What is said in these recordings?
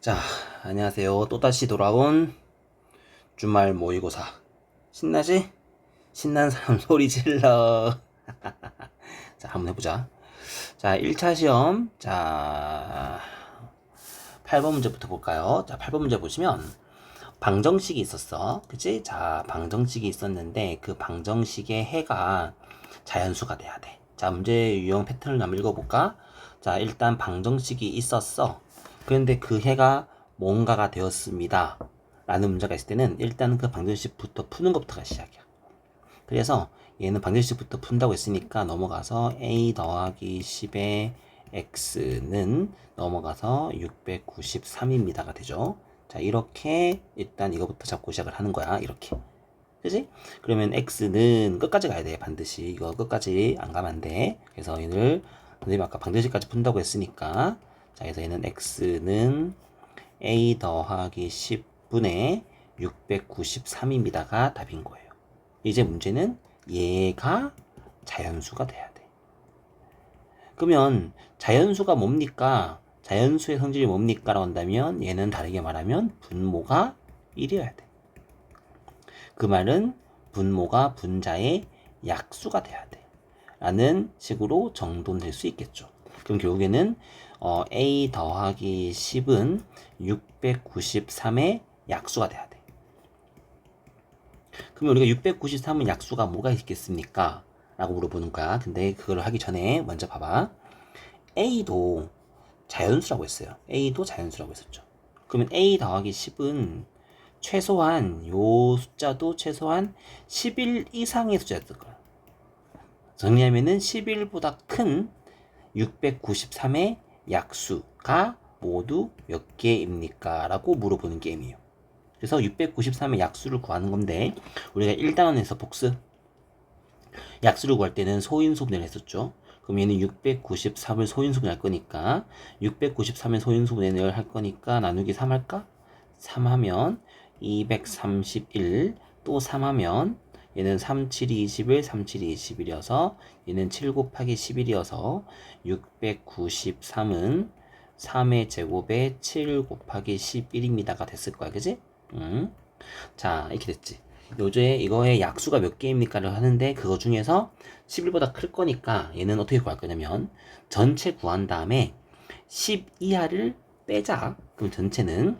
자, 안녕하세요. 또다시 돌아온 주말 모의고사. 신나지? 신난 사람 소리 질러. 자, 한번 해보자. 자, 1차 시험. 자, 8번 문제부터 볼까요? 자, 8번 문제 보시면 방정식이 있었어. 그치? 자, 방정식이 있었는데 그 방정식의 해가 자연수가 돼야 돼. 자, 문제 유형 패턴을 한번 읽어볼까? 자, 일단 방정식이 있었어. 그런데 그 해가 뭔가가 되었습니다. 라는 문제가 있을 때는 일단 그 방정식부터 푸는 것부터가 시작이야. 그래서 얘는 방정식부터 푼다고 했으니까 넘어가서 a 더하기 10의 x는 넘어가서 693입니다가 되죠. 자, 이렇게 일단 이거부터 잡고 시작을 하는 거야. 이렇게. 그지? 그러면 x는 끝까지 가야 돼. 반드시. 이거 끝까지 안 가면 안 돼. 그래서 얘를 선생님 아까 방정식까지 푼다고 했으니까 자, 그래서 얘는 x는 a 더하기 10분의 693입니다가 답인 거예요. 이제 문제는 얘가 자연수가 돼야 돼. 그러면 자연수가 뭡니까? 자연수의 성질이 뭡니까? 라고 한다면 얘는 다르게 말하면 분모가 1이어야 돼. 그 말은 분모가 분자의 약수가 돼야 돼. 라는 식으로 정돈될 수 있겠죠. 그럼 결국에는 a 더하기 10은 693의 약수가 돼야 돼. 그러면 우리가 693은 약수가 뭐가 있겠습니까? 라고 물어보는 거야. 근데 그걸 하기 전에 먼저 봐봐. A도 자연수라고 했어요. A도 자연수라고 했었죠. 그러면 A 더하기 10은 최소한 요 숫자도 최소한 10일 이상의 숫자였을 거야. 정리하면은 10일보다 큰 693의 약수가 모두 몇 개입니까? 라고 물어보는 게임이에요. 그래서 693의 약수를 구하는 건데 우리가 1단원에서 복습 약수를 구할 때는 소인수분해를 했었죠. 그럼 얘는 693을 소인수분해할 거니까 693의 소인수분해를 할 거니까 나누기 3 할까? 3 하면 231 또 3 하면 얘는 3, 7이 21, 3, 7이 21이어서 얘는 7 곱하기 11이어서 693은 3의 제곱에 7 곱하기 11입니다가 됐을 거야. 그지? 자, 이렇게 됐지. 요새 이거의 약수가 몇 개입니까를 하는데 그거 중에서 11보다 클 거니까 얘는 어떻게 구할 거냐면 전체 구한 다음에 10 이하를 빼자. 그럼 전체는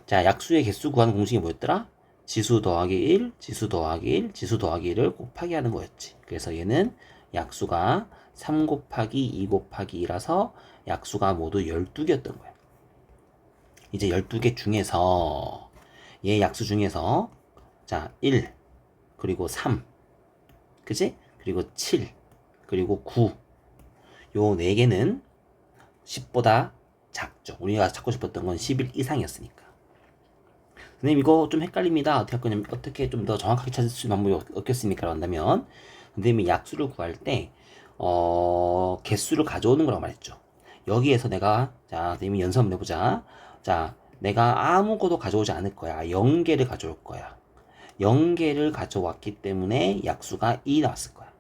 자, 약수의 개수 구하는 공식이 뭐였더라? 지수 더하기 1, 지수 더하기 1, 지수 더하기 1을 곱하기 하는 거였지. 그래서 얘는 약수가 3 곱하기 2 곱하기 2라서 약수가 모두 12개였던 거야. 이제 12개 중에서 얘 약수 중에서 자 1, 그리고 3, 그지? 그리고 7, 그리고 9 요 4개는 10보다 작죠. 우리가 찾고 싶었던 건 11 이상이었으니까. 선생님 이거 좀 헷갈립니다. 어떻게 할 거냐면 어떻게 좀 더 정확하게 찾을 수 있는 방법이 없겠습니까? 한다면 선생님이 약수를 구할 때 개수를 가져오는 거라고 말했죠. 여기에서 내가 자 선생님이 연습 한번 해보자. 자 내가 아무것도 가져오지 않을 거야. 0개를 가져올 거야. 0개를 가져왔기 때문에 약수가 2 나왔을 거야.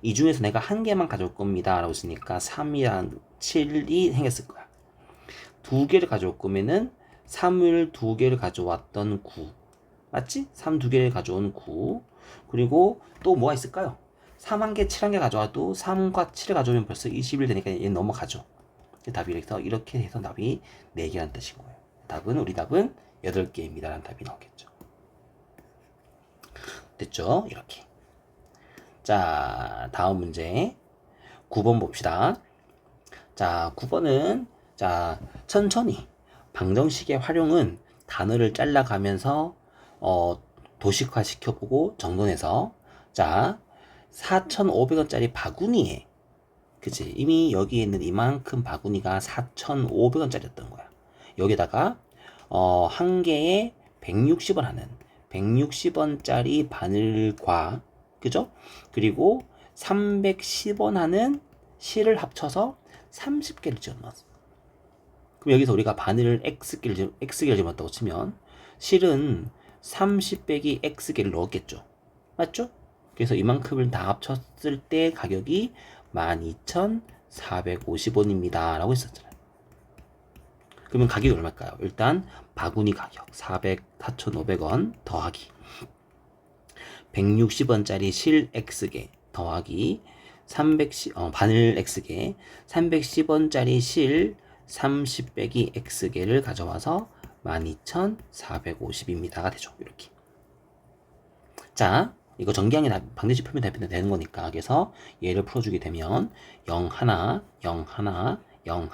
이 중에서 내가 한 개만 가져올 겁니다. 라고 했으니까 3이랑 7이 생겼을 거야. 2개를 가져올 거면은 3을 2개를 가져왔던 9. 맞지? 3 2개를 가져온 9. 그리고 또 뭐가 있을까요? 3 1개, 7 1개 가져와도 3과 7을 가져오면 벌써 21 되니까 얘는 넘어가죠. 답이 이렇게 해서 답이 4개라는 뜻인 거예요. 우리 답은 8개입니다. 라는 답이 나오겠죠. 됐죠? 이렇게. 자, 다음 문제 9번 봅시다. 자, 9번은 자, 천천히 방정식의 활용은 단어를 잘라가면서 도식화 시켜보고 정돈해서 자, 4,500원짜리 바구니에 그치? 이미 여기에 있는 이만큼 바구니가 4,500원짜리였던 거야. 여기다가 한 개에 160원 하는 160원짜리 바늘과 그죠? 그리고 310원 하는 실을 합쳐서 30개를 집어넣었어. 그럼 여기서 우리가 바늘을 X개를 집어넣었다고 치면 실은 30 빼기 X개를 넣었겠죠. 맞죠? 그래서 이만큼을 다 합쳤을 때 가격이 12,450원입니다. 라고 했었잖아요. 그러면 가격이 얼마일까요? 일단 바구니 가격 4,500원 더하기 160원짜리 실 X개 더하기 바늘 X개 310원짜리 실 30 빼기 X개를 가져와서 12,450입니다가 되죠. 이렇게. 자, 이거 전기항의 방정식 표면 대표는 되는 거니까 그래서 얘를 풀어주게 되면 0, 1, 0, 1, 0, 1,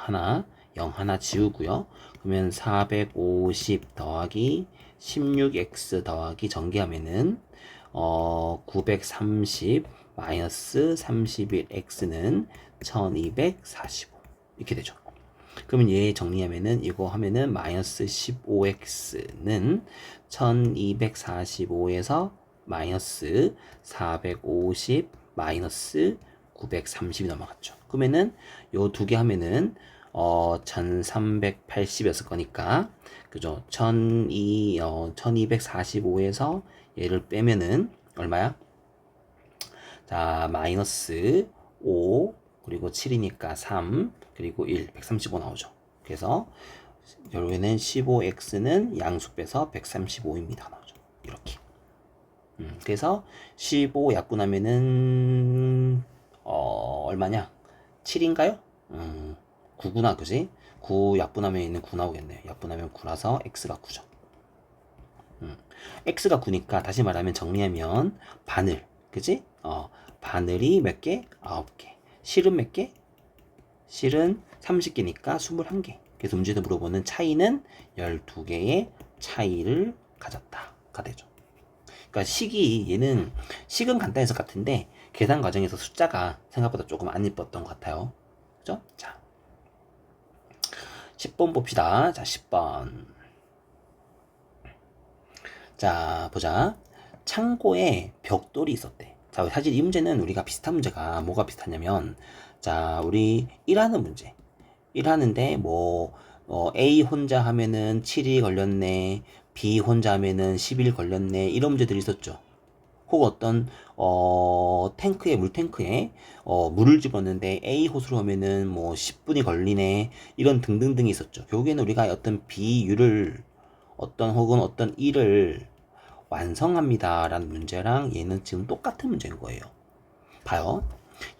0, 1 지우고요. 그러면 450 더하기 16x 더하기 전개하면은 930 마이너스 31x는 1245 이렇게 되죠. 그러면 얘 정리하면은 이거 하면은 마이너스 15x는 1245에서 마이너스 450 마이너스 930이 넘어갔죠. 그러면은 요 두 개 하면은 1380이었을 거니까 그죠? 1245에서 얘를 빼면은 얼마야? 자, 마이너스 5 그리고 7이니까 3 그리고 1 135 나오죠. 그래서 여기는 15x는 양수 빼서 135입니다 나오죠. 이렇게. 그래서 15 약분하면은 얼마냐? 7인가요? 9구나 그지? 9 약분하면 있는 9 나오겠네요. 약분하면 9라서 x가 9죠. x가 9니까 다시 말하면 정리하면 바늘 그지? 바늘이 몇 개? 9개. 실은 몇 개? 실은 30개니까 21개. 그래서 문제에서 물어보는 차이는 12개의 차이를 가졌다가 되죠. 그러니까 얘는 식은 간단해서 같은데 계산 과정에서 숫자가 생각보다 조금 안 이뻤던 것 같아요. 그죠? 자, 10번 봅시다. 자, 10번. 자, 보자. 창고에 벽돌이 있었대. 자, 사실 이 문제는 우리가 비슷한 문제가 뭐가 비슷하냐면, 자, 우리 일하는 문제. 일하는데, A 혼자 하면은 7일 걸렸네. B 혼자 하면은 10일 걸렸네. 이런 문제들이 있었죠. 혹 어떤, 물탱크에, 물을 집었는데 A 호수로 하면은 10분이 걸리네. 이런 등등등이 있었죠. 결국에는 우리가 어떤 비율을, 혹은 어떤 일을 완성합니다 라는 문제랑 얘는 지금 똑같은 문제인 거예요. 봐요.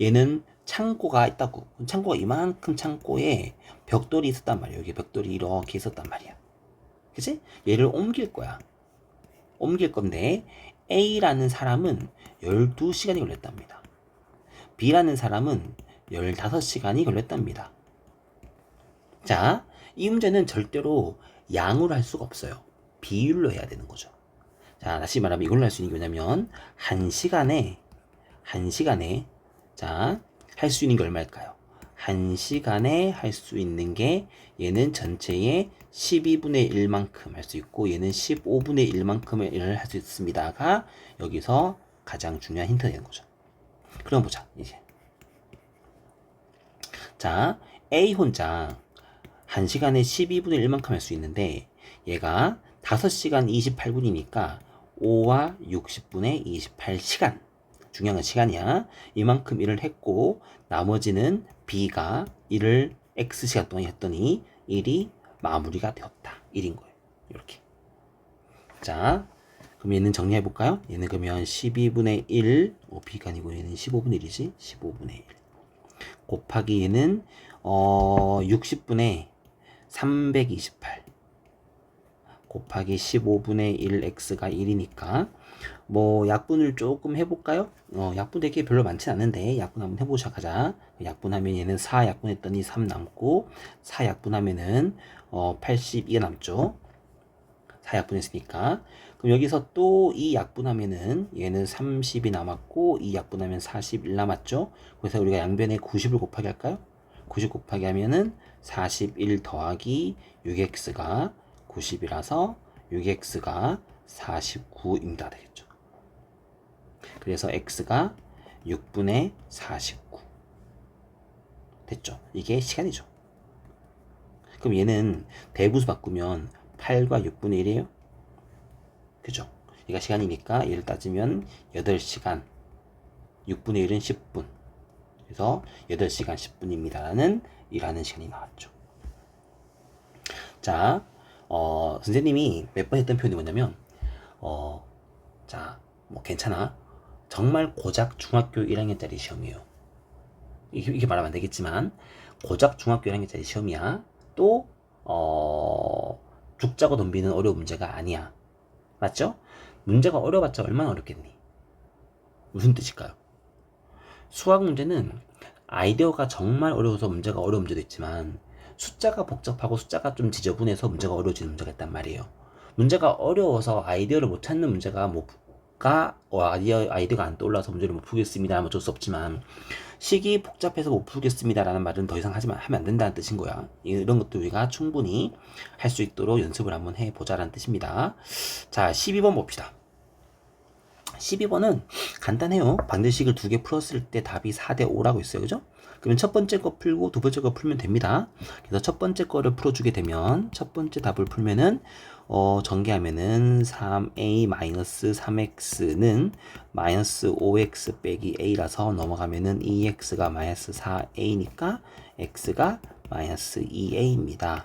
얘는 창고가 있다고. 창고가 이만큼 창고에 벽돌이 있었단 말이에요. 여기 벽돌이 이렇게 있었단 말이야. 그치? 얘를 옮길 거야. 옮길 건데 A라는 사람은 12시간이 걸렸답니다. B라는 사람은 15시간이 걸렸답니다. 자, 이 문제는 절대로 양으로 할 수가 없어요. 비율로 해야 되는 거죠. 자, 다시 말하면 이걸로 할 수 있는 게 뭐냐면 1시간에 자, 할 수 있는 게 얼마일까요? 1시간에 할 수 있는 게 얘는 전체의 12분의 1만큼 할 수 있고 얘는 15분의 1만큼의 일을 할 수 있습니다가 여기서 가장 중요한 힌트가 되는 거죠. 그럼 보자 이제. 자, A 혼자 1시간에 12분의 1만큼 할 수 있는데 얘가 5시간 28분이니까 5와 60분의 28시간 중요한 건 시간이야. 이만큼 일을 했고 나머지는 B가 일을 X시간 동안 했더니 일이 마무리가 되었다. 1인 거예요. 이렇게. 자, 그럼 얘는 정리해 볼까요? 얘는 그러면 12분의 1 B가 아니고 얘는 15분의 1이지. 15분의 1 곱하기 얘는 60분의 328 곱하기 15분의 1x가 1이니까 약분을 조금 해볼까요? 약분 되게 별로 많지 않은데 약분 한번 해보자 가자. 약분하면 얘는 4 약분했더니 3 남고 4 약분하면은 82가 남죠. 4 약분했으니까 그럼 여기서 또 2 약분하면은 얘는 30이 남았고 2 약분하면 41 남았죠. 그래서 우리가 양변에 90을 곱하기 할까요? 90 곱하기 하면은 41 더하기 6x가 90이라서 6x가 49입니다 되겠죠. 그래서 x가 6분의 49 됐죠. 이게 시간이죠. 그럼 얘는 대분수 바꾸면 8과 6분의 1이에요. 그죠? 얘가 시간이니까 얘를 따지면 8시간 6분의 1은 10분 그래서 8시간 10분입니다 라는 일하는 시간이 나왔죠. 자, 선생님이 몇 번 했던 표현이 뭐냐면, 자, 뭐 괜찮아. 정말 고작 중학교 1학년짜리 시험이에요. 이게 말하면 안 되겠지만, 고작 중학교 1학년짜리 시험이야. 또, 죽자고 덤비는 어려운 문제가 아니야. 맞죠? 문제가 어려봤자 얼마나 어렵겠니? 무슨 뜻일까요? 수학 문제는 아이디어가 정말 어려워서 문제가 어려운 문제도 있지만 숫자가 복잡하고 숫자가 좀 지저분해서 문제가 어려워지는 문제가 있단 말이에요. 문제가 어려워서 아이디어를 못 찾는 문제가 아이디어가 안 떠올라서 문제를 못 풀겠습니다 하면 어쩔 수 없지만 식이 복잡해서 못 풀겠습니다 라는 말은 더 이상 하면 안 된다는 뜻인 거야. 이런 것도 우리가 충분히 할 수 있도록 연습을 한번 해보자 라는 뜻입니다. 자, 12번 봅시다. 12번은 간단해요. 반대식을 두 개 풀었을 때 답이 4대 5라고 있어요. 그죠? 그러면 첫 번째 거 풀고 두 번째 거 풀면 됩니다. 그래서 첫 번째 거를 풀어주게 되면 첫 번째 답을 풀면은 전개하면은 3a-3x는 마이너스 5x 빼기 a라서 넘어가면은 2x가 마이너스 4a니까 x가 마이너스 2a입니다.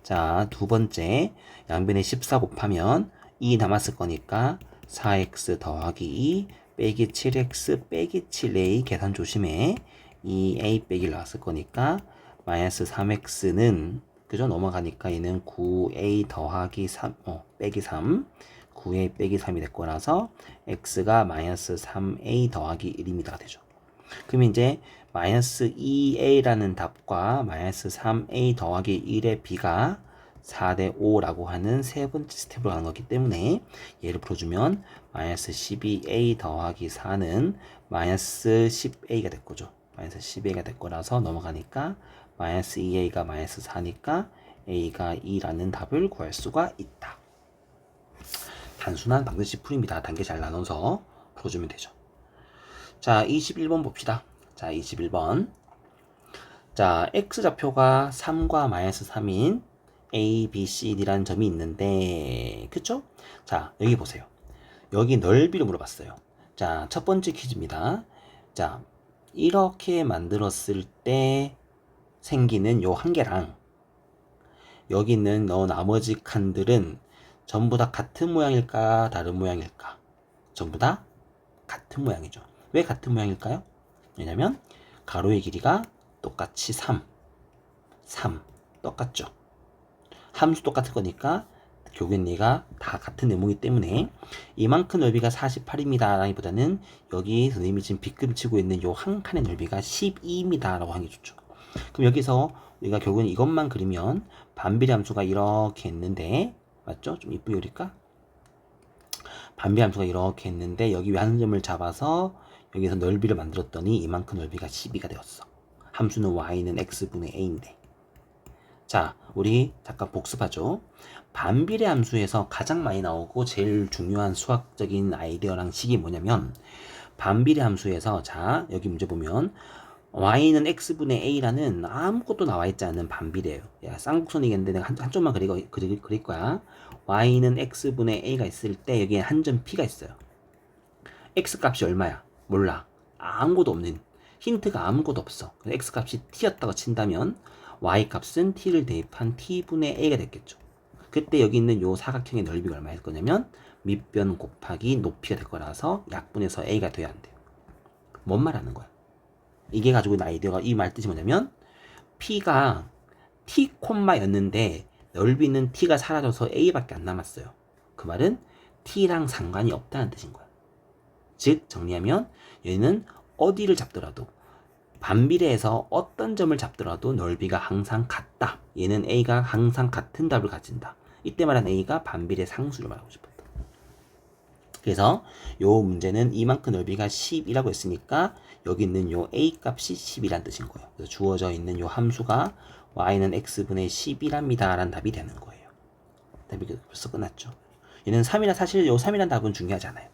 자, 두 번째 양변에 14 곱하면 2 남았을 거니까 4x 더하기 2 빼기 7x 빼기 7a 계산 조심해. 2a 빼기 나왔을 거니까 마이너스 3x는 그죠? 넘어가니까 얘는 9a 더하기 3 빼기 3 9a 빼기 3이 될 거라서 x가 마이너스 3a 더하기 1입니다. 되죠. 그러면 이제 마이너스 2a라는 답과 마이너스 3a 더하기 1의 b가 4대 5라고 하는 세 번째 스텝으로 가는 거기 때문에 얘를 풀어주면 마이너스 12a 더하기 4는 마이너스 10a가 될 거죠. 마이너스 10a가 될 거라서 넘어가니까 마이너스 2a가 마이너스 4니까 a가 2라는 답을 구할 수가 있다. 단순한 방정식 풀이입니다. 단계 잘 나눠서 풀어주면 되죠. 자, 21번 봅시다. 자, 21번. 자, x좌표가 3과 마이너스 3인 A, B, C, D라는 점이 있는데, 그쵸? 자, 여기 보세요. 여기 넓이를 물어봤어요. 자, 첫 번째 퀴즈입니다. 자, 이렇게 만들었을 때 생기는 요 한 개랑 여기 있는 나머지 칸들은 전부 다 같은 모양일까, 다른 모양일까? 전부 다 같은 모양이죠. 왜 같은 모양일까요? 왜냐면 가로의 길이가 똑같이 3 똑같죠. 함수 똑같을 거니까 교근리가 다 같은 네모이기 때문에 이만큼 넓이가 48입니다 라기보다는 여기 선생님이 지금 빗금 치고 있는 요 한 칸의 넓이가 12입니다 라고 하는 게 좋죠. 그럼 여기서 우리가 결국은 이것만 그리면 반비례 함수가 이렇게 있는데, 맞죠? 좀 이쁘게 그릴까? 반비례 함수가 이렇게 있는데 여기 한 점을 잡아서 여기서 넓이를 만들었더니 이만큼 넓이가 12가 되었어. 함수는 y는 x분의 a인데. 자, 우리 잠깐 복습하죠. 반비례 함수에서 가장 많이 나오고 제일 중요한 수학적인 아이디어랑 식이 뭐냐면, 반비례 함수에서, 자, 여기 문제 보면 y는 x분의 a라는 아무것도 나와 있지 않는 반비례예요. 야, 쌍곡선이겠는데 내가 한쪽만 그릴 거야. y는 x분의 a가 있을 때 여기에 한 점 p가 있어요. x 값이 얼마야? 몰라. 아무것도 없는, 힌트가 아무것도 없어. 그래서 x 값이 t였다고 친다면 y 값은 t를 대입한 t분의 a가 됐겠죠. 그때 여기 있는 요 사각형의 넓이가 얼마일 거냐면 밑변 곱하기 높이가 될 거라서 약분해서 a가 돼야 한대요. 뭔 말하는 거야? 이게 가지고 있는 아이디어가, 이 말 뜻이 뭐냐면 p가 t 콤마였는데 넓이는 t가 사라져서 a밖에 안 남았어요. 그 말은 t랑 상관이 없다는 뜻인 거야. 즉 정리하면 얘는 어디를 잡더라도, 반비례해서 어떤 점을 잡더라도 넓이가 항상 같다. 얘는 a가 항상 같은 답을 가진다. 이때 말한 a가 반비례 상수를 말하고 싶었다. 그래서 요 문제는 이만큼 넓이가 10이라고 했으니까 여기 있는 요 a 값이 10이란 뜻인 거예요. 그래서 주어져 있는 요 함수가 y는 x분의 10이랍니다 라는 답이 되는 거예요. 답이 벌써 끝났죠. 얘는 3이라, 사실 요 3이란 답은 중요하지 않아요.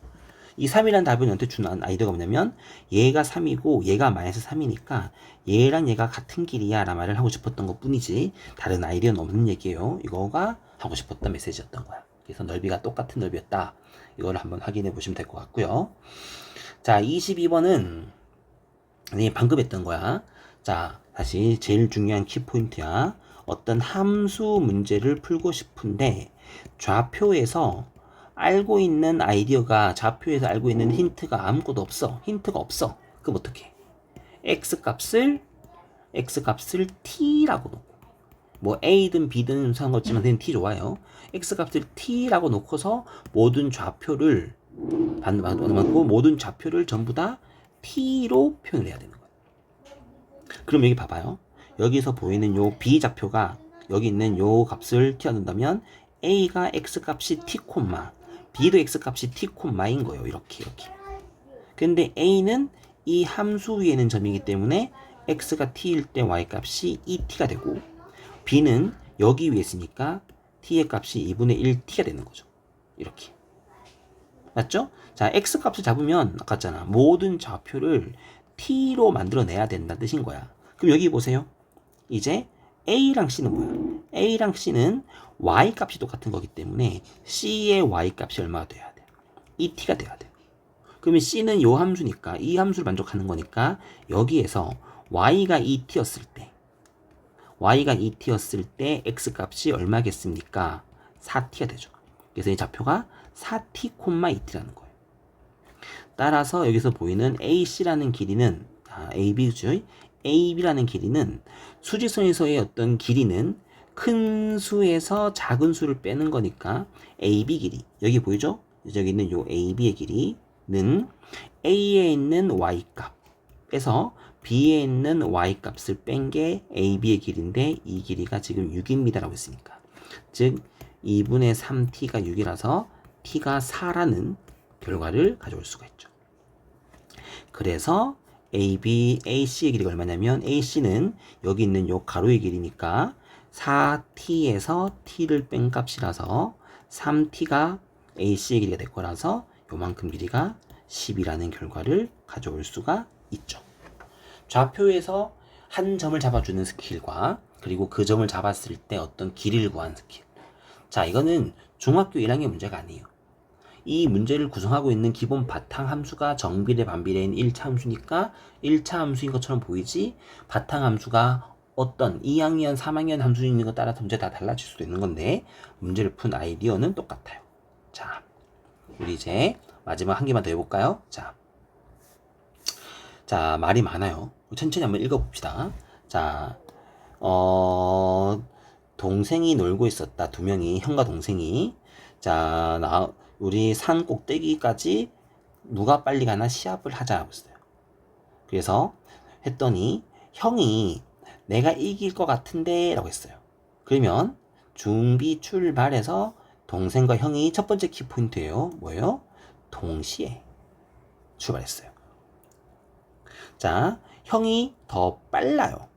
이 3이란 답은 연태 준 아이디어가 뭐냐면 얘가 3이고 얘가 마이너스 3이니까 얘랑 얘가 같은 길이야 라는 말을 하고 싶었던 것 뿐이지 다른 아이디어는 없는 얘기예요. 이거가 하고 싶었던 메시지였던 거야. 그래서 넓이가 똑같은 넓이였다. 이걸 한번 확인해 보시면 될 것 같고요. 자, 22번은 방금 했던 거야. 자, 다시 제일 중요한 키포인트야. 어떤 함수 문제를 풀고 싶은데 좌표에서 알고 있는 아이디어가 좌표에서 알고 있는 힌트가 아무것도 없어. 힌트가 없어. 그럼 어떻게? x값을 t라고 놓고 뭐 a든 b든 상관없지만 그냥 t 좋아요. x값을 t라고 놓고서 모든 좌표를 받고 모든 좌표를 전부 다 t로 표현을 해야 되는 거예요. 그럼 여기 봐봐요. 여기서 보이는 요 b 좌표가 여기 있는 요 값을 t가 넣는다면 a가 x값이 t, b도 x값이 t, 인 거예요. 이렇게. 근데 a는 이 함수 위에는 점이기 때문에 x가 t일 때 y값이 2t가 되고 b는 여기 위에 있으니까 t의 값이 2분의 1t가 되는 거죠. 이렇게. 맞죠? 자, x값을 잡으면 아까잖아. 모든 좌표를 t로 만들어내야 된다는 뜻인 거야. 그럼 여기 보세요. 이제 a랑 c는 뭐야? a랑 c는 y값이 똑같은 거기 때문에 c의 y값이 얼마가 돼야 돼? 2t가 돼야 돼. 그러면 c는 요 함수니까 이 함수를 만족하는 거니까 여기에서 y가 2t였을 때 x값이 얼마겠습니까? 4t가 되죠. 그래서 이 좌표가 4t, 2t라는 거예요. 따라서 여기서 보이는 AC라는 길이는 AB죠. AB라는 길이는 수직선에서의 어떤 길이는 큰 수에서 작은 수를 빼는 거니까 AB 길이 여기 보이죠? 여기 있는 요 AB의 길이는 A에 있는 Y값 빼서 B에 있는 Y값을 뺀 게 AB의 길인데 이 길이가 지금 6입니다 라고 했으니까 즉 2분의 3t가 6이라서 t가 4라는 결과를 가져올 수가 있죠. 그래서 AC의 길이가 얼마냐면 AC는 여기 있는 요 가로의 길이니까 4t에서 t를 뺀 값이라서 3t가 AC의 길이가 될 거라서 요만큼 길이가 10이라는 결과를 가져올 수가 있죠. 좌표에서 한 점을 잡아주는 스킬과 그리고 그 점을 잡았을 때 어떤 길이를 구하는 스킬. 자, 이거는 중학교 1학년 문제가 아니에요. 이 문제를 구성하고 있는 기본 바탕 함수가 정비례 반비례인 1차 함수니까 1차 함수인 것처럼 보이지 바탕 함수가 어떤 2학년, 3학년 함수 있는 것 따라서 문제 다 달라질 수도 있는 건데 문제를 푼 아이디어는 똑같아요. 자, 우리 이제 마지막 한 개만 더 해볼까요? 자, 말이 많아요. 천천히 한번 읽어봅시다. 자, 동생이 놀고 있었다. 두 명이, 형과 동생이. 자, 우리 산 꼭대기까지 누가 빨리 가나 시합을 하자고 했어요. 그래서 했더니 형이 내가 이길 것 같은데 라고 했어요. 그러면 준비 출발해서 동생과 형이 첫 번째 키포인트예요. 뭐예요? 동시에 출발했어요. 자, 형이 더 빨라요.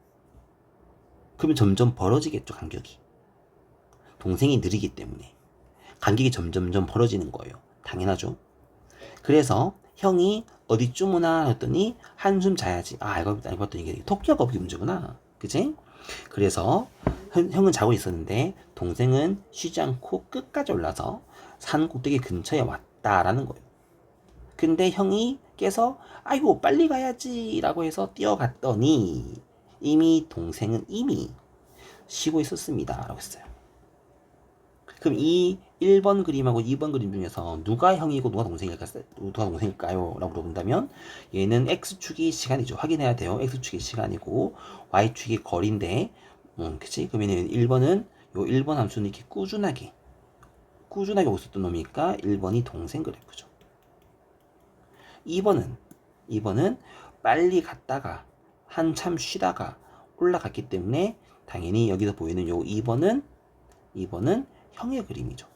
그러면 점점 벌어지겠죠, 간격이. 동생이 느리기 때문에. 간격이 점점점 벌어지는 거예요. 당연하죠. 그래서 형이 어디쯤 오나 했더니 한숨 자야지. 알고 봤더니 이게 토끼와 거북이 문제구나. 그치? 그래서 형은 자고 있었는데 동생은 쉬지 않고 끝까지 올라서 산 꼭대기 근처에 왔다라는 거예요. 근데 형이 깨서 아이고 빨리 가야지 라고 해서 뛰어갔더니 동생은 이미 쉬고 있었습니다 라고 했어요. 그럼 이 1번 그림하고 2번 그림 중에서 누가 형이고 누가 동생일까요? 라고 물어본다면 얘는 X축이 시간이죠. 확인해야 돼요. X축이 시간이고 Y축이 거리인데 그치? 그러면 1번은 요 1번 함수는 이렇게 꾸준하게 오고 있었던 놈이니까 1번이 동생 그래프죠. 2번은 빨리 갔다가 한참 쉬다가 올라갔기 때문에 당연히 여기서 보이는 요 2번은 형의 그림이죠.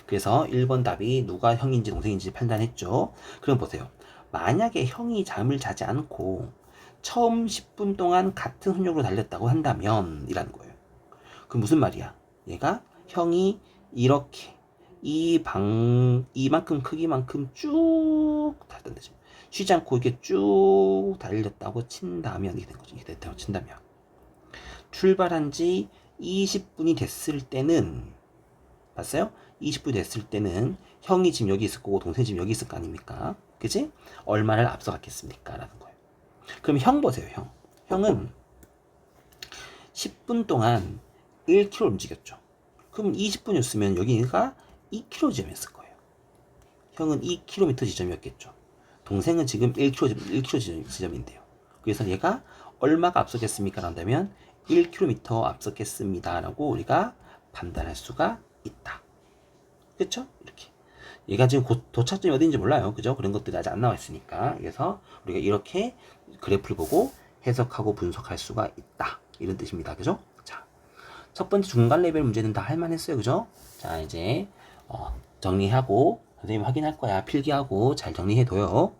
그래서 1번 답이 누가 형인지 동생인지 판단했죠. 그럼 보세요. 만약에 형이 잠을 자지 않고 처음 10분 동안 같은 훈력으로 달렸다고 한다면 이라는 거예요. 그 무슨 말이야? 얘가 형이 이렇게 이만큼 크기만큼 쭉 달렸다. 쉬지 않고 이렇게 쭉 달렸다고 친다면 이게 된 거죠. 이게 됐다고 친다면 출발한 지 20분이 됐을 때는 봤어요? 20분이 됐을 때는 형이 지금 여기 있을 거고 동생이 지금 여기 있을 거 아닙니까? 그치? 얼마를 앞서갔겠습니까? 라는 거예요. 그럼 형 보세요. 형은 10분 동안 1km 움직였죠. 그럼 20분이었으면 여기가 2km 지점이었을 거예요. 형은 2km 지점이었겠죠. 동생은 지금 1km 지점인데요. 그래서 얘가 얼마가 앞섰겠습니까? 라면 1km 앞섰겠습니다. 라고 우리가 판단할 수가 있다. 그쵸? 이렇게. 얘가 지금 도착점이 어딘지 몰라요. 그죠? 그런 것들이 아직 안 나와 있으니까. 그래서 우리가 이렇게 그래프를 보고 해석하고 분석할 수가 있다. 이런 뜻입니다. 그죠? 자, 첫 번째 중간 레벨 문제는 다 할만했어요. 그죠? 자, 이제 정리하고 선생님 확인할 거야. 필기하고 잘 정리해둬요.